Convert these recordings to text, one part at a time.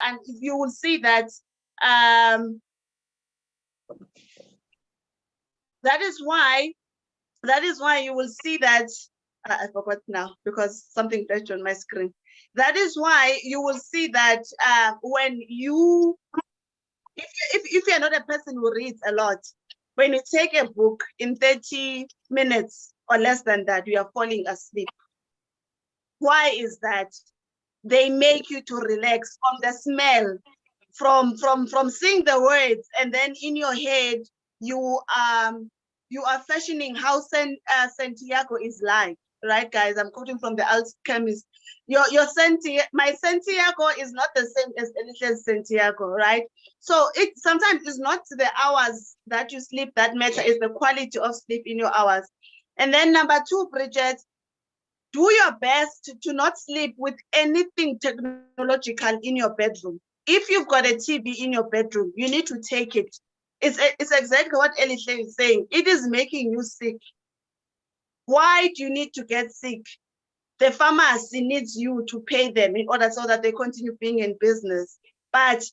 and you will see that that is why you will see that I forgot now because something flashed on my screen. That is why you will see that when you, if you're not a person who reads a lot, when you take a book in 30 minutes or less than that, you are falling asleep. Why is that? They make you to relax from the smell, from seeing the words, and then in your head you are fashioning how Santiago is like, right, guys? I'm quoting from the Alchemist. My Santiago is not the same as Elihle's Santiago, right? So it sometimes is not the hours that you sleep that matter, is the quality of sleep in your hours. And then number 2, Bridget, do your best to not sleep with anything technological in your bedroom. If you've got a TV in your bedroom, you need to take it. It's exactly what Elihle is saying. It is making you sick. Why do you need to get sick? The pharmacy needs you to pay them in order so that they continue being in business. But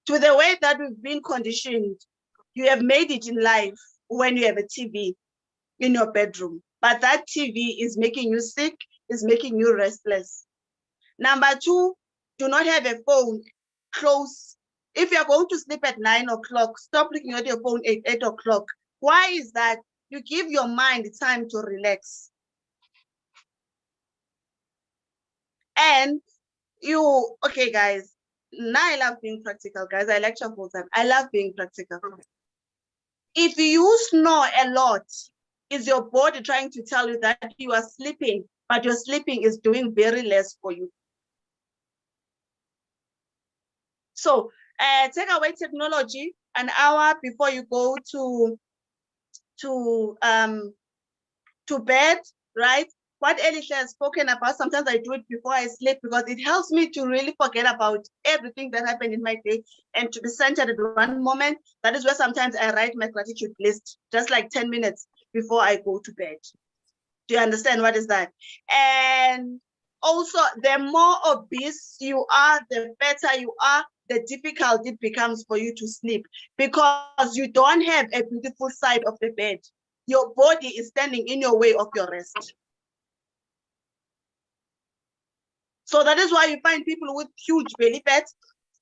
to the way that we've been conditioned, you have made it in life when you have a TV in your bedroom. But that TV is making you sick, is making you restless. Number 2, do not have a phone close. If you're going to sleep at 9 o'clock, stop looking at your phone at 8 o'clock. Why is that? You give your mind time to relax. And you, okay, guys, now I love being practical, guys. I lecture full time. I love being practical. If you snore a lot, is your body trying to tell you that you are sleeping, but your sleeping is doing very less for you? So take away technology an hour before you go to bed, right? What Elihle has spoken about, sometimes I do it before I sleep because it helps me to really forget about everything that happened in my day and to be centered at one moment. That is where sometimes I write my gratitude list, just like 10 minutes before I go to bed. Do you understand what is that? And also, the more obese you are, the better you are, the difficult it becomes for you to sleep because you don't have a beautiful side of the bed. Your body is standing in your way of your rest. So that is why you find people with huge belly fats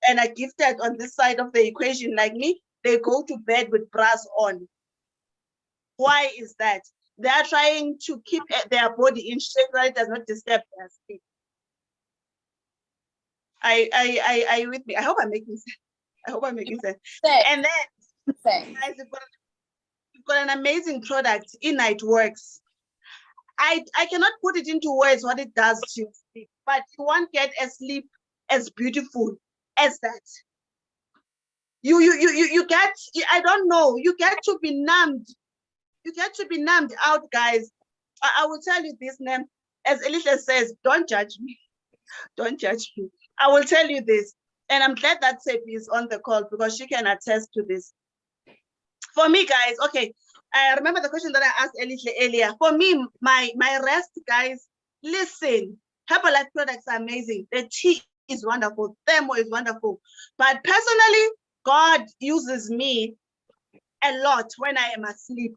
and are gifted on this side of the equation like me, they go to bed with bras on. Why is that? They are trying to keep their body in shape so it does not disturb their sleep. Are you with me? I hope I'm making sense. I hope I'm making sense. And then, guys, you've got an amazing product, Night Works. I cannot put it into words what it does to your sleep, but you won't get a sleep as beautiful as that. You get, I don't know, you get to be numbed. You get to be numbed out, guys. I will tell you this, name, as Elihle says, don't judge me. Don't judge me. I will tell you this, and I'm glad that Sepi is on the call because she can attest to this. For me, guys, okay, I remember the question that I asked Elihle earlier. For me, my rest, guys, listen, Herbalife products are amazing. The tea is wonderful. Thermo is wonderful. But personally, God uses me a lot when I am asleep.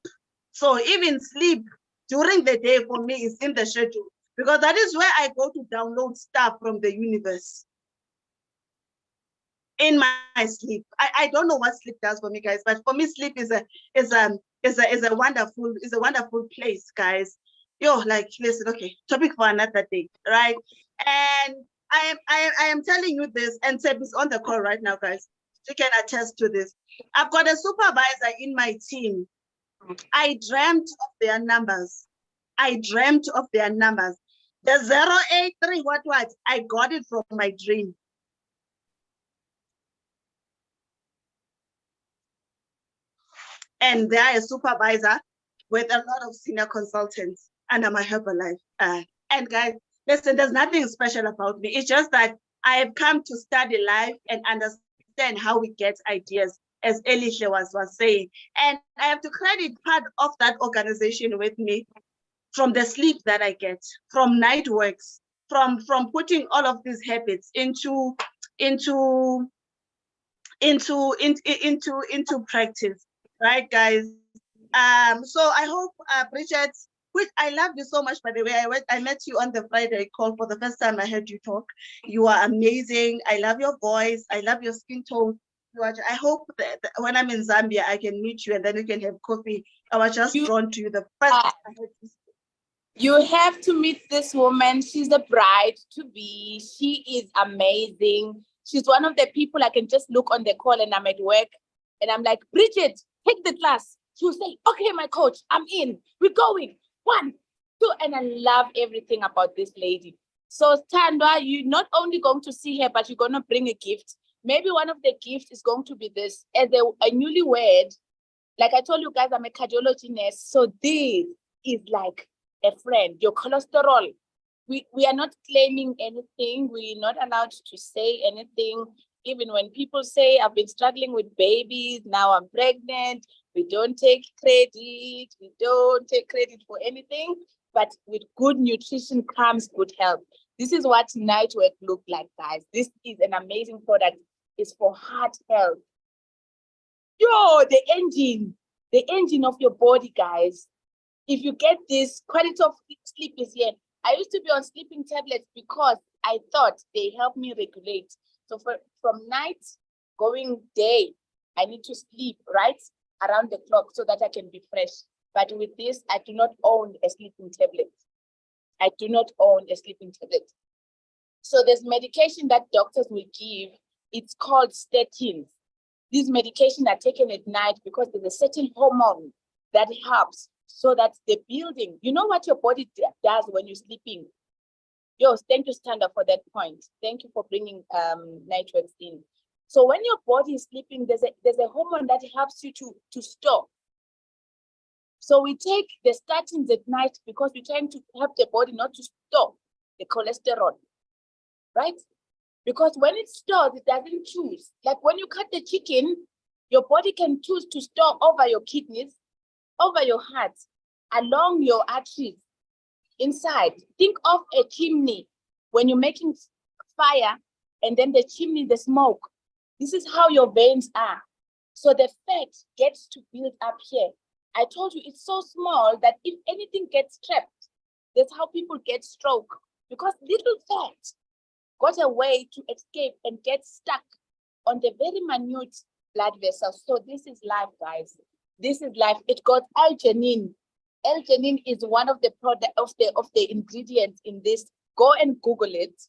So even sleep during the day for me is in the schedule because that is where I go to download stuff from the universe. In my sleep, I don't know what sleep does for me, guys, but for me, sleep is a wonderful place, guys. Yo, like, listen, okay, topic for another day, right? And I am telling you this, and Seb is on the call right now, guys. She can attest to this. I've got a supervisor in my team. I dreamt of their numbers. I dreamt of their numbers. The 083, what? I got it from my dream. And they are a supervisor with a lot of senior consultants under my Herbalife. And guys, listen, there's nothing special about me. It's just that I have come to study life and understand how we get ideas, as Elihle was saying. And I have to credit part of that organization with me from the sleep that I get, from night works, from putting all of these habits into into into practice, right, guys? So I hope, Bridget, which I love you so much, by the way. I met you on the Friday call for the first time. I heard you talk. You are amazing. I love your voice. I love your skin tone. I hope that when I'm in Zambia, I can meet you and then we can have coffee. I was just drawn to you the first time I heard you speak. You have to meet this woman. She's the bride to be. She is amazing. She's one of the people I can just look on the call and I'm at work and I'm like, Bridget, take the class. She will say, okay, my coach, I'm in. We're going. 1, 2. And I love everything about this lady. So Tandwa, you're not only going to see her, but you're going to bring a gift. Maybe one of the gifts is going to be this. As a newlywed, like I told you guys, I'm a cardiology nurse. So this is like a friend. Your cholesterol, we are not claiming anything. We're not allowed to say anything. Even when people say, I've been struggling with babies, now I'm pregnant, we don't take credit. We don't take credit for anything. But with good nutrition comes good health. This is what Nightwork look like, guys. This is an amazing product. It's for heart health. Yo, the engine of your body, guys. If you get this, quality of sleep is here. I used to be on sleeping tablets because I thought they help me regulate. So from night going day, I need to sleep right around the clock so that I can be fresh. But with this, I do not own a sleeping tablet. I do not own a sleeping tablet. So there's medication that doctors will give. It's called statins. These medications are taken at night because there's a certain hormone that helps so that the building, you know what your body does when you're sleeping. Yo, thank you, Standa, for that point. Thank you for bringing Nightworks in. So when your body is sleeping, there's a hormone that helps you to store. So we take the statins at night because we're trying to help the body not to store the cholesterol, right? Because when it stores, it doesn't choose. Like when you cut the chicken, your body can choose to store over your kidneys, over your heart, along your arteries, inside. Think of a chimney when you're making fire and then the chimney, the smoke. This is how your veins are. So the fat gets to build up here. I told you it's so small that if anything gets trapped, that's how people get stroke, because little fat got a way to escape and get stuck on the very minute blood vessels. So this is life, guys. This is life. It got L-Theanine. L-Theanine is one of the product of the ingredients in this. Go and Google it.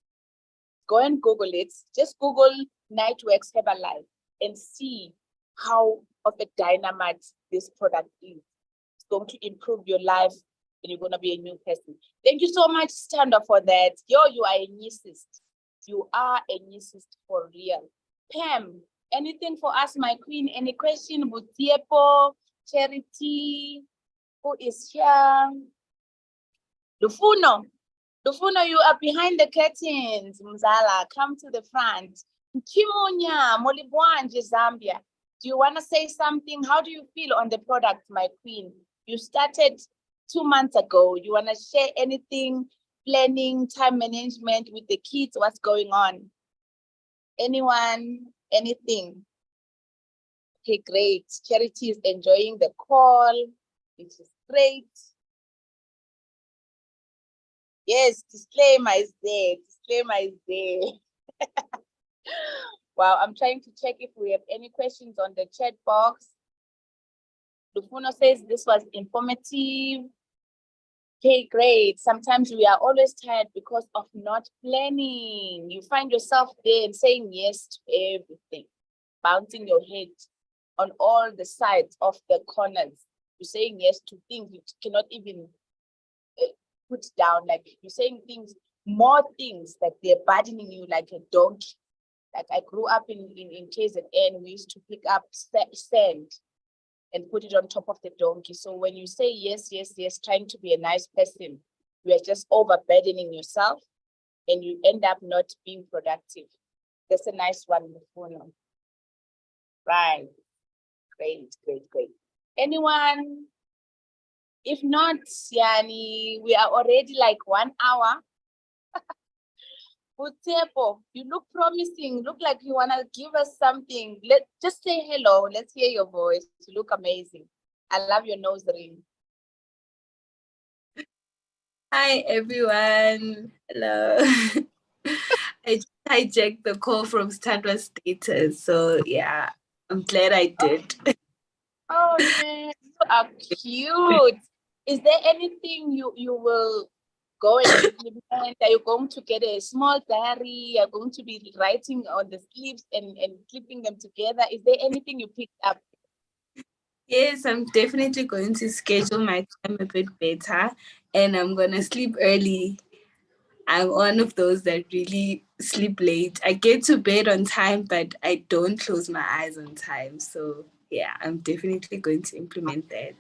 Go and Google it. Just Google Nightworks Herbalife and see how of a dynamite this product is. It's going to improve your life and you're going to be a new person. Thank you so much, Standa, for that. Yo, you are a newsist. You are a newsist for real. Pam, anything for us, my queen? Any question? Butiepo, Charity, who is here? Lufuno, you are behind the curtains. Mzala, come to the front. Chimunya, Molibwanje, Zambia. Do you want to say something? How do you feel on the product, my queen? You started 2 months ago. You want to share anything? Planning, time management with the kids, what's going on? Anyone, anything? Okay, great. Charity is enjoying the call, which is great. Yes, disclaimer is there. Disclaimer is there. Wow, I'm trying to check if we have any questions on the chat box. Lufuno says this was informative. Okay, great. Sometimes we are always tired because of not planning. You find yourself there and saying yes to everything, bouncing your head on all the sides of the corners. You're saying yes to things you cannot even put down. Like you're saying things, more things that they're burdening you like a donkey. Like I grew up in KZN, we used to pick up sand and put it on top of the donkey. So when you say yes, yes, yes, trying to be a nice person, you are just overburdening yourself and you end up not being productive. That's a nice one, Lufuno. Right. Great, great, great. Anyone? If not, Yani, we are already like 1 hour. Utepo, you look promising. Look like you wanna give us something. Just say hello. Let's hear your voice. You look amazing. I love your nose ring. Hi everyone. Hello. I just hijacked the call from Standard Status. So yeah, I'm glad I did. Oh man, you are cute. Is there anything you will go and implement? Are you going to get a small diary? You're going to be writing on the sleeves and clipping them together? Is there anything you picked up? Yes, I'm definitely going to schedule my time a bit better and I'm gonna sleep early. I'm one of those that really sleep late. I get to bed on time, but I don't close my eyes on time. So yeah, I'm definitely going to implement that.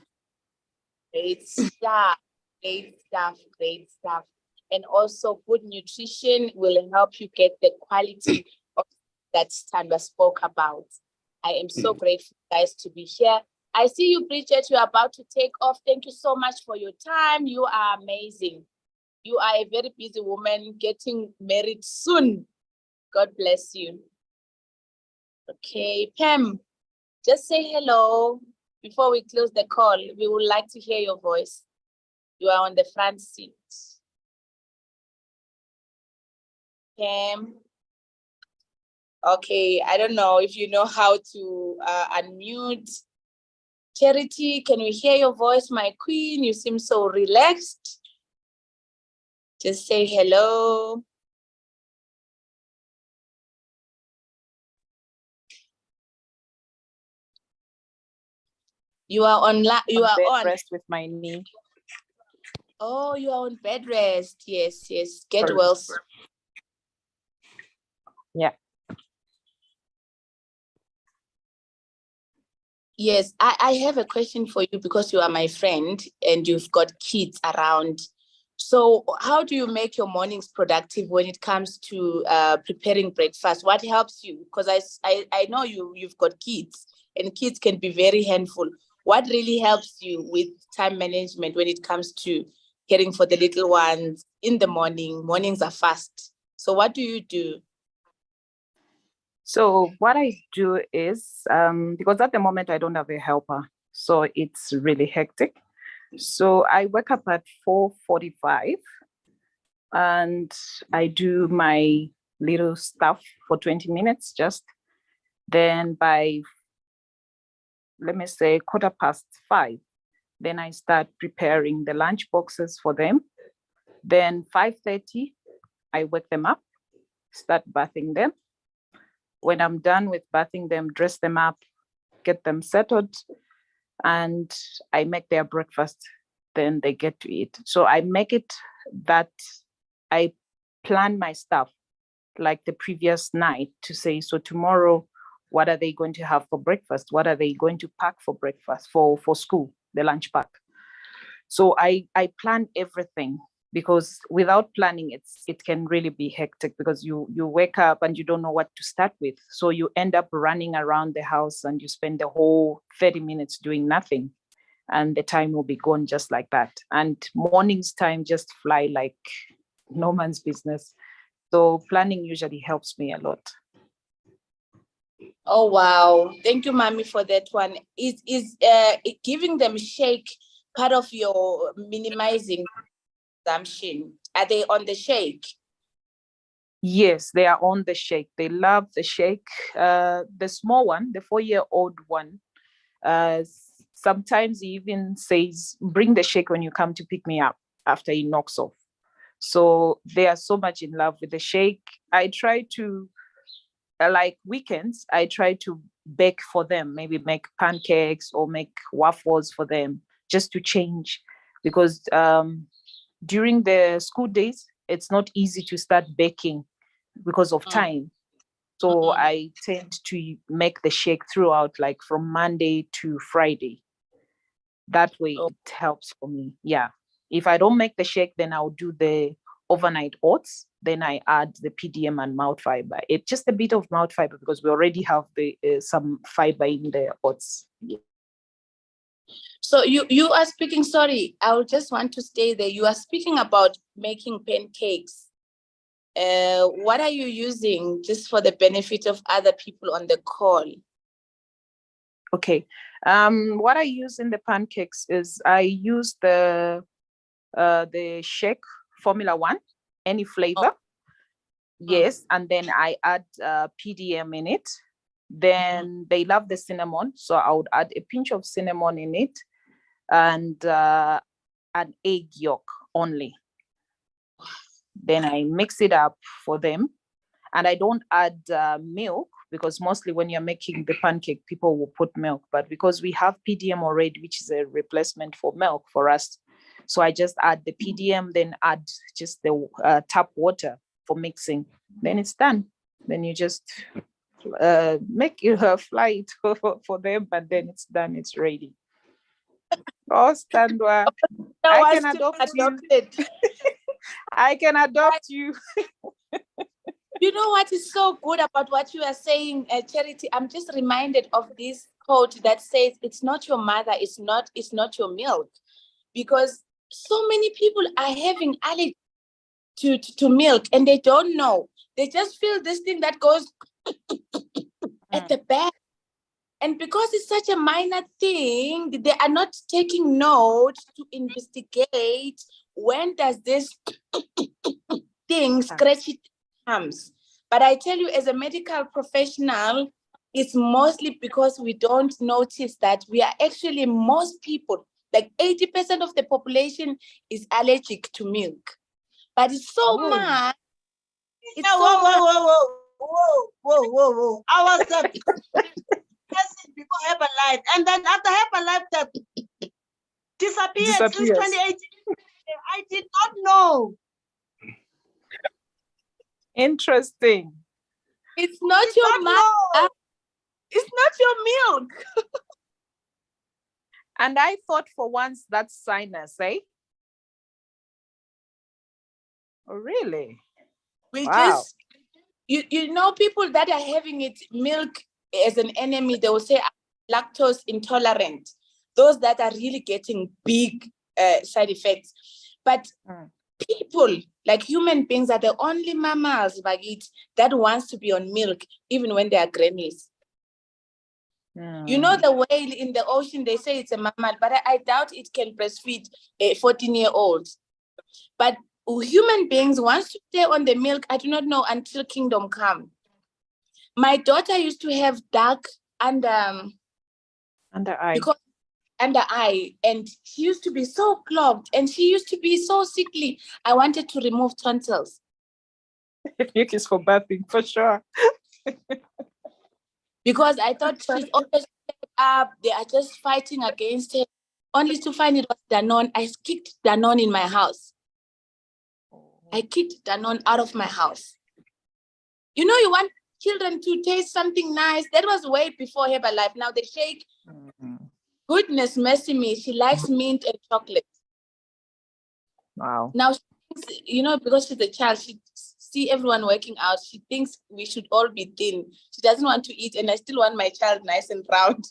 Great stuff. Great stuff. Great stuff. And also, good nutrition will help you get the quality of that Sandra spoke about. I am so grateful, guys, to be here. I see you, Bridget. You're about to take off. Thank you so much for your time. You are amazing. You are a very busy woman getting married soon. God bless you. Okay, Pam, just say hello before we close the call. We would like to hear your voice. You are on the front seat. Pam. Okay, I don't know if you know how to unmute. Charity, can we hear your voice, my queen? You seem so relaxed. Just say hello. You are on. You are bed on. rest with my knee. Oh, you are on bed rest. Yes, yes. Get Sorry. well. Yeah. Yes, I have a question for you because you are my friend and you've got kids around. So how do you make your mornings productive when it comes to preparing breakfast? What helps you? Because I know you've got kids and kids can be very handful. What really helps you with time management when it comes to caring for the little ones in the morning? Mornings are fast. So what do you do? So what I do is, because at the moment I don't have a helper, so it's really hectic. So I wake up at 4:45 and I do my little stuff for 20 minutes just. Then by, let me say, 5:15, then I start preparing the lunch boxes for them. Then 5:30, I wake them up, start bathing them. When I'm done with bathing them, dress them up, get them settled, and I make their breakfast. Then they get to eat. So I make it that I plan my stuff like the previous night to say, so tomorrow, what are they going to have for breakfast? What are they going to pack for breakfast, for school, the lunch pack? So I plan everything, because without planning, it can really be hectic, because you wake up and you don't know what to start with. So you end up running around the house and you spend the whole 30 minutes doing nothing. And the time will be gone just like that. And morning's time just fly like no man's business. So planning usually helps me a lot. Oh wow! Thank you, Mommy, for that one. Is giving them shake part of your minimizing consumption? Are they on the shake? Yes, they are on the shake. They love the shake. The small one, the 4-year-old one, sometimes he even says, "Bring the shake when you come to pick me up," after he knocks off. So they are so much in love with the shake. I try to, like weekends, I try to bake for them, maybe make pancakes or make waffles for them, just to change, because during the school days, it's not easy to start baking because of time. So I tend to make the shake throughout, like from Monday to Friday. That way it helps for me. Yeah. If I don't make the shake, then I'll do the overnight oats. Then I add the PDM and mouth fiber. It's just a bit of mouth fiber because we already have the some fiber in the oats. Yeah. So you are speaking. Sorry, I would just want to stay there. You are speaking about making pancakes. What are you using just for the benefit of other people on the call? Okay. What I use in the pancakes is I use the shake Formula One, any flavor. Yes, and then I add PDM in it. Then they love the cinnamon, so I would add a pinch of cinnamon in it, and an egg yolk only. Then I mix it up for them, and I don't add milk, because mostly when you're making the pancake, people will put milk. But because we have PDM already, which is a replacement for milk for us, so I just add the PDM, then add just the tap water for mixing. Then it's done. Then you just make you fly it for them, and then it's done. It's ready. Oh, Standwa, I can adopt you. I can adopt you. You know what is so good about what you are saying, Charity? I'm just reminded of this quote that says, "It's not your mother, it's not your milk," because so many people are having allergy to milk, and they don't know. They just feel this thing that goes at the back. And because it's such a minor thing, they are not taking note to investigate when does this thing scratch it comes. But I tell you, as a medical professional, it's mostly because we don't notice that we are actually, most people, like 80% of the population is allergic to milk. But it's so much. It's whoa. I was before Herbalife, and then after Herbalife that disappeared since 2018. I did not know. Interesting. It's not your milk. It's not your milk. And I thought for once that's sinus, eh? Oh, really? We just, you know, people that are having it milk as an enemy, they will say lactose intolerant. Those that are really getting big side effects. But people, like human beings, are the only mammals, Bagit, that wants to be on milk, even when they are grannies. You know, the whale in the ocean, they say it's a mammal, but I doubt it can breastfeed a 14-year-old. But human beings wants to stay on the milk, I do not know, until kingdom come. My daughter used to have dark under eye, and she used to be so clogged, and she used to be so sickly. I wanted to remove tonsils. Milk is for bathing, for sure. Because I thought she's always up, they are just fighting against her, only to find it was Danone. I kicked Danone in my house. I kicked Danone out of my house. You know, you want children to taste something nice. That was way before Herbalife. Now they shake. Goodness mercy me, she likes mint and chocolate. Wow. Now, you know, because she's a child, she see everyone working out. She thinks we should all be thin. She doesn't want to eat, and I still want my child nice and round.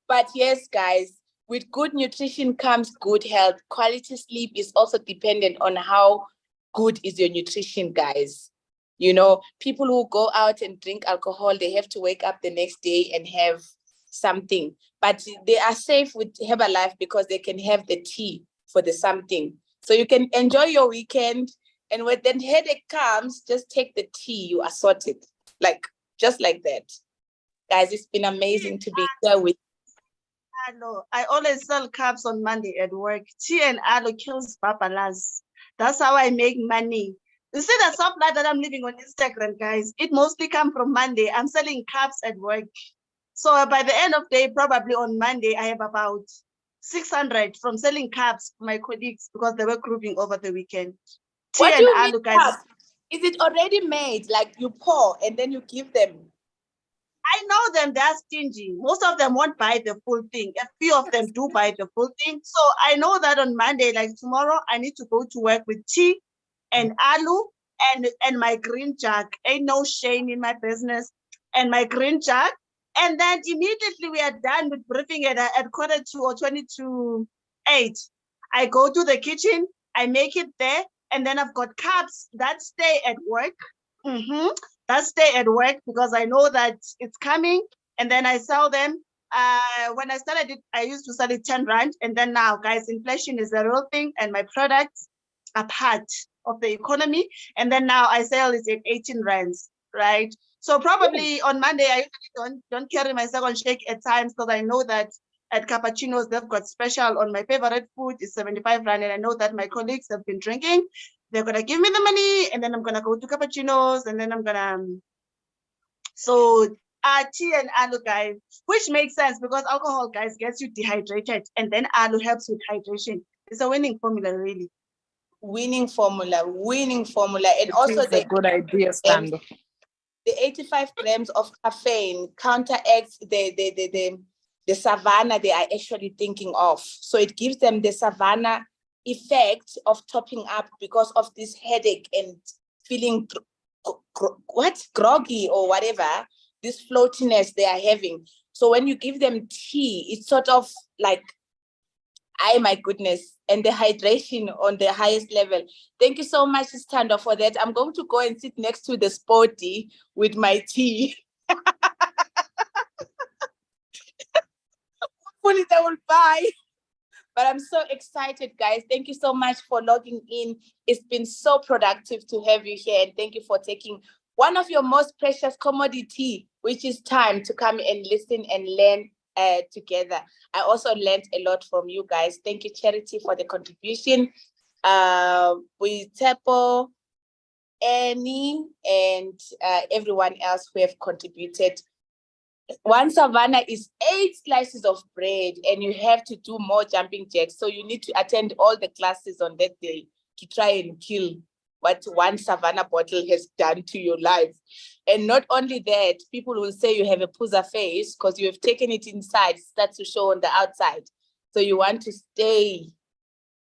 But yes, guys, with good nutrition comes good health. Quality sleep is also dependent on how good is your nutrition, guys. You know, people who go out and drink alcohol, they have to wake up the next day and have something. But they are safe with Herbalife because they can have the tea for the something. So you can enjoy your weekend, and when the headache comes, just take the tea, you are sorted. Like, just like that. Guys, it's been amazing to be here with Aloe. I always sell cups on Monday at work. Tea and aloe kills babalas. That's how I make money. You see the soft life that I'm living on Instagram, guys? It mostly comes from Monday. I'm selling cups at work. So by the end of the day, probably on Monday, I have about 600 from selling cups for my colleagues because they were grouping over the weekend. Tea what and do you aloe, mean, guys. Is it already made? Like you pour and then you give them? I know them, they're stingy. Most of them won't buy the full thing. A few of them do buy the full thing. So I know that on Monday, like tomorrow, I need to go to work with tea and aloe and my green jug. Ain't no shame in my business. And my green jug. And then immediately we are done with briefing at 7:45 or 7:50. I go to the kitchen, I make it there, And then I've got cups that stay at work. That stay at work because I know that it's coming. And then I sell them. When I started it, I used to sell it 10 rand. And then now, guys, inflation is a real thing. And my products are part of the economy. And then now I sell it at 18 rands, right? So probably on Monday, I usually don't carry my second shake at times because I know that at cappuccinos, they've got special on my favorite food is 75 rand. And I know that my colleagues have been drinking. They're going to give me the money and then I'm going to go to cappuccinos and then I'm going to... So tea and alu, guys, which makes sense because alcohol, guys, gets you dehydrated and then alu helps with hydration. It's a winning formula, really. Winning formula. And It also is a good idea, Stando. the 85 grams of caffeine counteracts the savannah they are actually thinking of. So it gives them the savannah effect of topping up because of this headache and feeling groggy or whatever, this floatiness they are having. So when you give them tea, it's sort of like, my goodness, and the hydration on the highest level. Thank you so much, Stando, for that. I'm going to go and sit next to the sporty with my tea. Hopefully they will buy. But I'm so excited, guys. Thank you so much for logging in. It's been so productive to have you here. And thank you for taking one of your most precious commodity, which is time, to come and listen and learn together. I also learned a lot from you guys. Thank you, Charity, for the contribution. With Tepo, Annie, and everyone else who have contributed. One savannah is 8 slices of bread, and you have to do more jumping jacks. So you need to attend all the classes on that day to try and kill what one savannah bottle has done to your life. And not only that, people will say you have a puza face because you have taken it inside, it starts to show on the outside. So you want to stay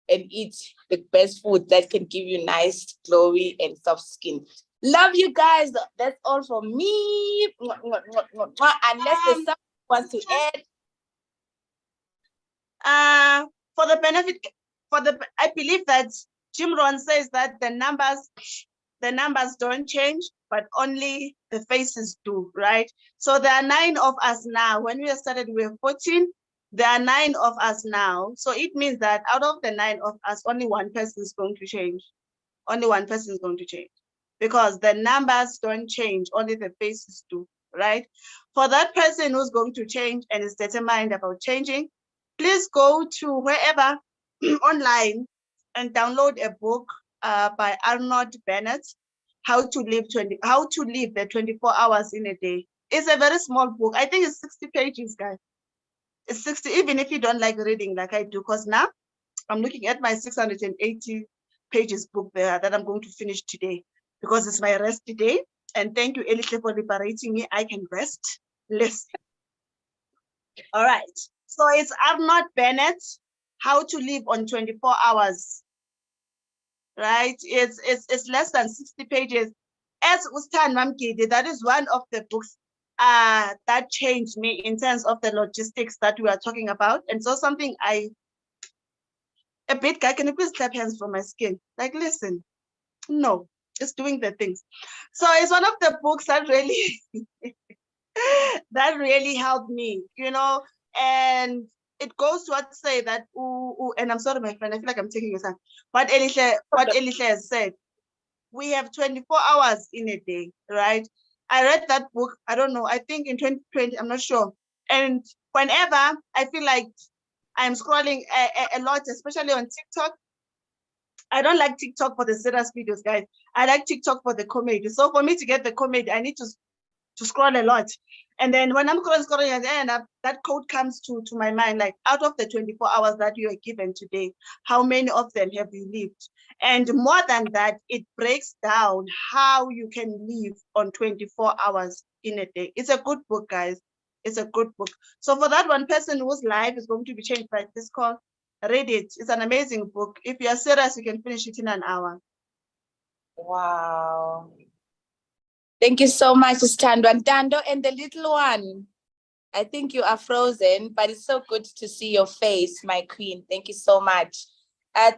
and eat the best food that can give you nice, glowy, and soft skin. Love you guys. That's all from me. Unless there's someone who wants to add. For the benefit, I believe that Jim Rohn says that the numbers don't change, but only the faces do, right? So there are 9 of us now. When we started, we were 14. There are 9 of us now. So it means that out of the 9 of us, only one person is going to change. Only one person is going to change. Because the numbers don't change, only the faces do, right? For that person who's going to change and is determined about changing, please go to wherever online and download a book by Arnold Bennett, How to Live the 24 Hours in a Day. It's a very small book. I think it's 60 pages, guys. It's 60, even if you don't like reading like I do, because now I'm looking at my 680 pages book there that I'm going to finish today because it's my rest day. And thank you, Elihle, for liberating me. I can rest. Listen. All right. So it's Arnold Bennett, How to Live on 24 Hours. Right? It's less than 60 pages. As Ustan Mamkidi, that is one of the books that changed me in terms of the logistics that we are talking about. And so something a bit guy, can you please clap hands for my skin? Like, listen, no, just doing the things. So it's one of the books that really that really helped me, and it goes to what say that and I'm sorry, my friend, I feel like I'm taking your time. What Elihle has said, we have 24 hours in a day, right? I read that book, I don't know, I think in 2020, I'm not sure. And whenever I feel like I'm scrolling a lot, especially on TikTok, I don't like TikTok for the serious videos, guys. I like TikTok for the comedy. So for me to get the comedy, I need to scroll a lot. And then when I'm scrolling at the end, that code comes to my mind, like out of the 24 hours that you are given today, how many of them have you lived? And more than that, it breaks down how you can live on 24 hours in a day. It's a good book, guys. It's a good book. So for that one person whose life is going to be changed by this call, read it. It's an amazing book. If you are serious, you can finish it in an hour. Wow. Thank you so much, Stando. And Dando, and the little one. I think you are frozen, but it's so good to see your face, my queen. Thank you so much.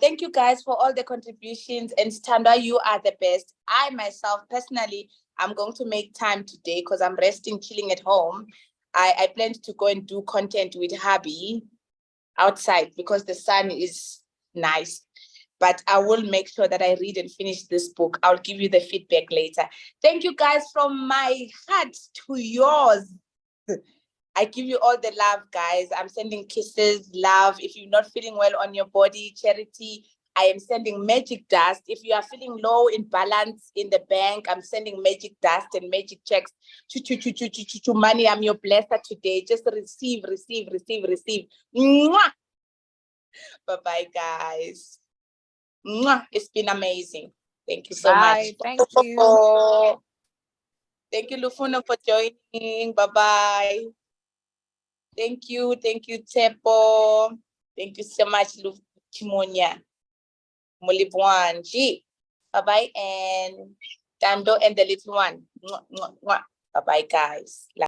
Thank you guys for all the contributions. And Standa, you are the best. I myself, personally, I'm going to make time today because I'm resting, chilling at home. I planned to go and do content with hubby outside because the sun is nice. But I will make sure that I read and finish this book. I'll give you the feedback later. Thank you guys from my heart to yours. I give you all the love, guys. I'm sending kisses, love. If you're not feeling well on your body, charity, I am sending magic dust. If you are feeling low in balance in the bank, I'm sending magic dust and magic checks. Money, I'm your blesser today. Just receive, receive, receive, receive. Mwah! Bye-bye, guys. Mwah! It's been amazing. Thank you so Bye. much. Thank you. Thank you, Lufuna, for joining. Bye-bye. Thank you, Tepo. Thank you so much, Chimonia. Mulibwanji. Bye-bye, and Tando and the little one. Bye-bye, guys.